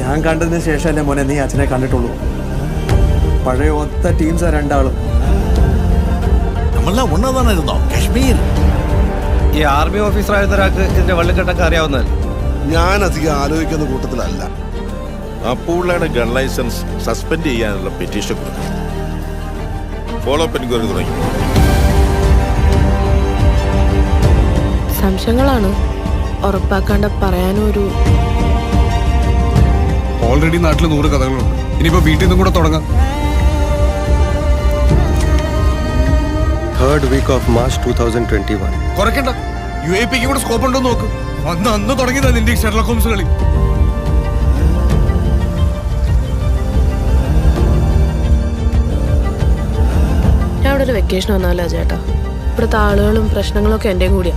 ഞാൻ കണ്ടതിന് ശേഷമല്ലേ മോനെ നീ അച്ഛനെ കണ്ടിട്ടുള്ളൂ. പഴയ ഒത്ത ടീംസാ രണ്ടാളും. നമ്മളെല്ലാം ഒന്നതാണോ കശ്മീർ? ഈ ആർമി ഓഫീസറായിരുന്ന ഒരാൾക്ക് ഇതിന്റെ വള്ളിക്കെട്ടൊക്കെ അറിയാവുന്നതല്ലേ? ഞാൻ അധികം ആലോചിക്കുന്ന കൂട്ടത്തിലല്ല. അപ്പുള്ളയുടെ ഗൺ ലൈസൻസ് സസ്പെൻഡ് ചെയ്യാനുള്ള പെറ്റീഷൻ കൊടുക്കും. ഫോളോ അപ്പ് എൻക്വയറി തുടങ്ങി. സംശയങ്ങളാണ്, ഉറപ്പാക്കാണ്ട് പറയാനും ഒരു. ഓൾറെഡി നാട്ടിൽ 100 കഥകളുണ്ട്. ഇനിയിപ്പോ വീട്ടിൽ നിന്നും കൂടെ തുടങ്ങാം. 3rd week of March 2021. കുറയ്ക്കണ്ട, UAP കൂടെ സ്കോപ്പ് ഉണ്ടോ നോക്ക്. അന്ന് തുടങ്ങിയതാ നിന്റെ ഷെർലക് ഹോംസ് കളി. ഞാൻ ഇവിടെ ഒരു വെക്കേഷൻ വന്നാലോ ചേട്ടാ? ഇവിടുത്തെ ആളുകളും പ്രശ്നങ്ങളൊക്കെ എൻ്റെയും കൂടിയാ.